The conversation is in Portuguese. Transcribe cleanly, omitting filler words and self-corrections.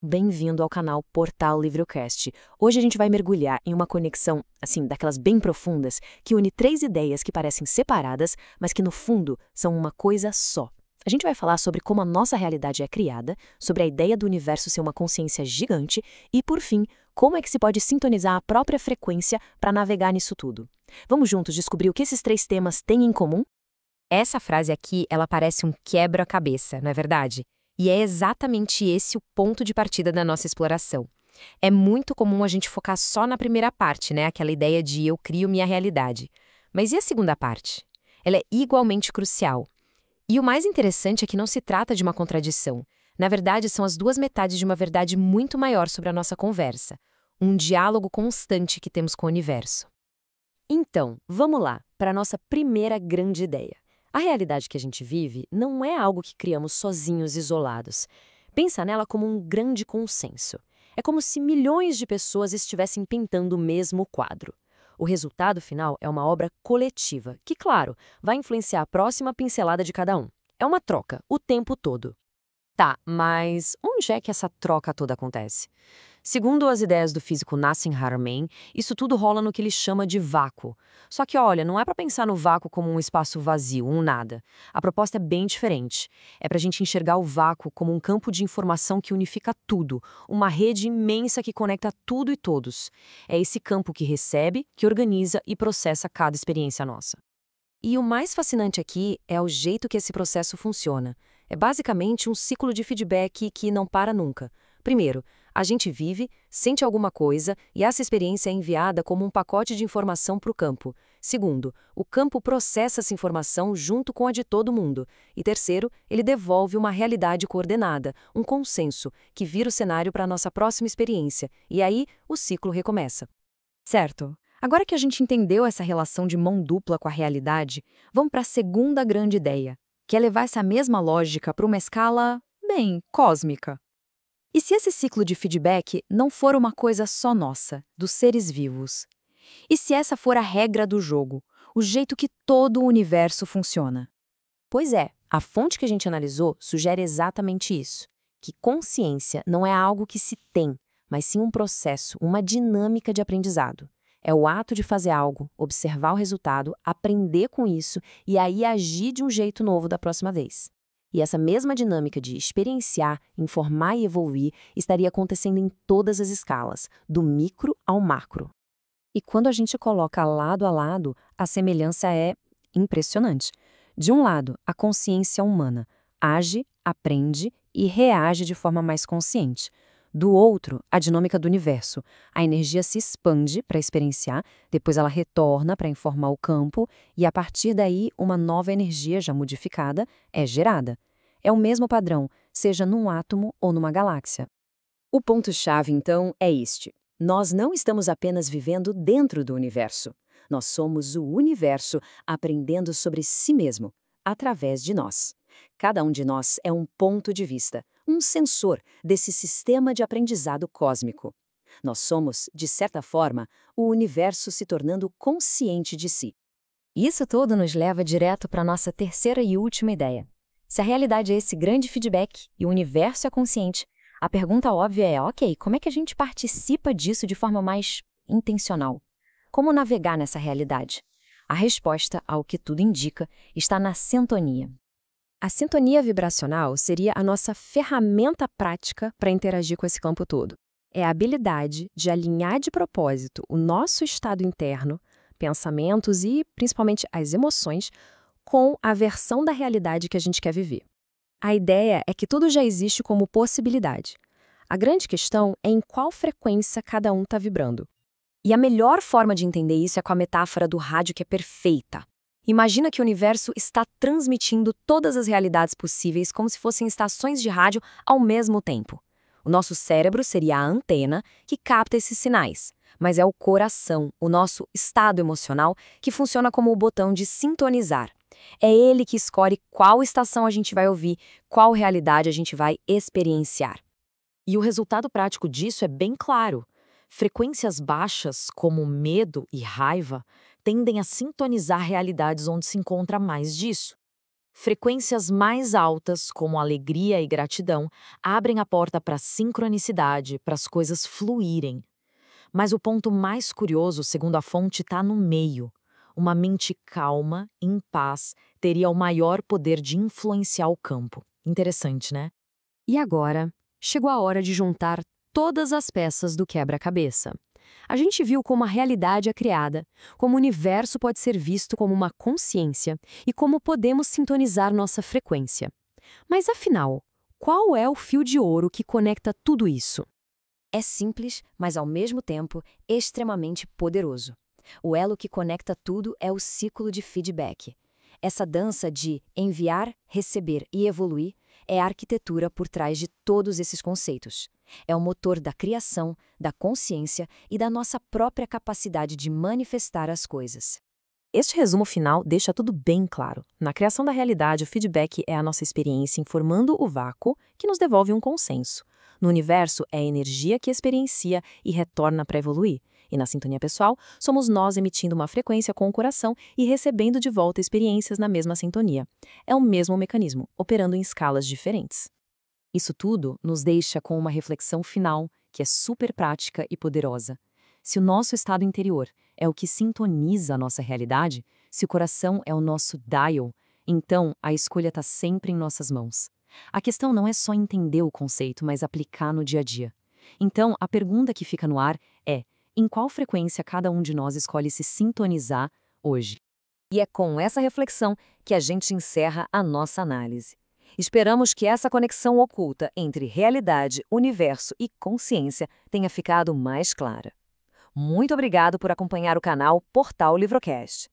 Bem-vindo ao canal Portal Livrocast. Hoje a gente vai mergulhar em uma conexão, assim, daquelas bem profundas, que une três ideias que parecem separadas, mas que no fundo são uma coisa só. A gente vai falar sobre como a nossa realidade é criada, sobre a ideia do universo ser uma consciência gigante e, por fim, como é que se pode sintonizar a própria frequência para navegar nisso tudo. Vamos juntos descobrir o que esses três temas têm em comum? Essa frase aqui, ela parece um quebra-cabeça, não é verdade? E é exatamente esse o ponto de partida da nossa exploração. É muito comum a gente focar só na primeira parte, né? Aquela ideia de eu crio minha realidade. Mas e a segunda parte? Ela é igualmente crucial. E o mais interessante é que não se trata de uma contradição. Na verdade, são as duas metades de uma verdade muito maior sobre a nossa conversa. Um diálogo constante que temos com o universo. Então, vamos lá, para a nossa primeira grande ideia. A realidade que a gente vive não é algo que criamos sozinhos, isolados. Pensa nela como um grande consenso. É como se milhões de pessoas estivessem pintando o mesmo quadro. O resultado final é uma obra coletiva, que, claro, vai influenciar a próxima pincelada de cada um. É uma troca, o tempo todo. Tá, mas onde é que essa troca toda acontece? Segundo as ideias do físico Nassim Haramein, isso tudo rola no que ele chama de vácuo. Só que, olha, não é para pensar no vácuo como um espaço vazio, um nada. A proposta é bem diferente. É para a gente enxergar o vácuo como um campo de informação que unifica tudo, uma rede imensa que conecta tudo e todos. É esse campo que recebe, que organiza e processa cada experiência nossa. E o mais fascinante aqui é o jeito que esse processo funciona. É basicamente um ciclo de feedback que não para nunca. Primeiro, a gente vive, sente alguma coisa e essa experiência é enviada como um pacote de informação para o campo. Segundo, o campo processa essa informação junto com a de todo mundo. E terceiro, ele devolve uma realidade coordenada, um consenso, que vira o cenário para a nossa próxima experiência. E aí, o ciclo recomeça. Certo. Agora que a gente entendeu essa relação de mão dupla com a realidade, vamos para a segunda grande ideia, que é levar essa mesma lógica para uma escala, bem, cósmica. E se esse ciclo de feedback não for uma coisa só nossa, dos seres vivos? E se essa for a regra do jogo, o jeito que todo o universo funciona? Pois é, a fonte que a gente analisou sugere exatamente isso, que consciência não é algo que se tem, mas sim um processo, uma dinâmica de aprendizado. É o ato de fazer algo, observar o resultado, aprender com isso e aí agir de um jeito novo da próxima vez. E essa mesma dinâmica de experienciar, informar e evoluir estaria acontecendo em todas as escalas, do micro ao macro. E quando a gente coloca lado a lado, a semelhança é impressionante. De um lado, a consciência humana age, aprende e reage de forma mais consciente. Do outro, a dinâmica do universo. A energia se expande para experienciar, depois ela retorna para informar o campo e, a partir daí, uma nova energia já modificada é gerada. É o mesmo padrão, seja num átomo ou numa galáxia. O ponto-chave, então, é este. Nós não estamos apenas vivendo dentro do universo. Nós somos o universo aprendendo sobre si mesmo, através de nós. Cada um de nós é um ponto de vista, um sensor desse sistema de aprendizado cósmico. Nós somos, de certa forma, o universo se tornando consciente de si. Isso tudo nos leva direto para a nossa terceira e última ideia. Se a realidade é esse grande feedback e o universo é consciente, a pergunta óbvia é, ok, como é que a gente participa disso de forma mais intencional? Como navegar nessa realidade? A resposta, ao que tudo indica, está na sintonia. A sintonia vibracional seria a nossa ferramenta prática para interagir com esse campo todo. É a habilidade de alinhar de propósito o nosso estado interno, pensamentos e, principalmente, as emoções, com a versão da realidade que a gente quer viver. A ideia é que tudo já existe como possibilidade. A grande questão é em qual frequência cada um está vibrando. E a melhor forma de entender isso é com a metáfora do rádio que é perfeita. Imagina que o universo está transmitindo todas as realidades possíveis como se fossem estações de rádio ao mesmo tempo. O nosso cérebro seria a antena que capta esses sinais, mas é o coração, o nosso estado emocional, que funciona como o botão de sintonizar. É ele que escolhe qual estação a gente vai ouvir, qual realidade a gente vai experienciar. E o resultado prático disso é bem claro. Frequências baixas, como medo e raiva, tendem a sintonizar realidades onde se encontra mais disso. Frequências mais altas, como alegria e gratidão, abrem a porta para a sincronicidade, para as coisas fluírem. Mas o ponto mais curioso, segundo a fonte, está no meio. Uma mente calma, em paz, teria o maior poder de influenciar o campo. Interessante, né? E agora, chegou a hora de juntar todas as peças do quebra-cabeça. A gente viu como a realidade é criada, como o universo pode ser visto como uma consciência e como podemos sintonizar nossa frequência. Mas afinal, qual é o fio de ouro que conecta tudo isso? É simples, mas ao mesmo tempo extremamente poderoso. O elo que conecta tudo é o ciclo de feedback. Essa dança de enviar, receber e evoluir é a arquitetura por trás de todos esses conceitos. É o motor da criação, da consciência e da nossa própria capacidade de manifestar as coisas. Este resumo final deixa tudo bem claro. Na criação da realidade, o feedback é a nossa experiência informando o vácuo que nos devolve um consenso. No universo, é a energia que experiencia e retorna para evoluir. E na sintonia pessoal, somos nós emitindo uma frequência com o coração e recebendo de volta experiências na mesma sintonia. É o mesmo mecanismo, operando em escalas diferentes. Isso tudo nos deixa com uma reflexão final, que é super prática e poderosa. Se o nosso estado interior é o que sintoniza a nossa realidade, se o coração é o nosso dial, então a escolha está sempre em nossas mãos. A questão não é só entender o conceito, mas aplicar no dia a dia. Então, a pergunta que fica no ar é: em qual frequência cada um de nós escolhe se sintonizar hoje? E é com essa reflexão que a gente encerra a nossa análise. Esperamos que essa conexão oculta entre realidade, universo e consciência tenha ficado mais clara. Muito obrigado por acompanhar o canal Portal Livrocast.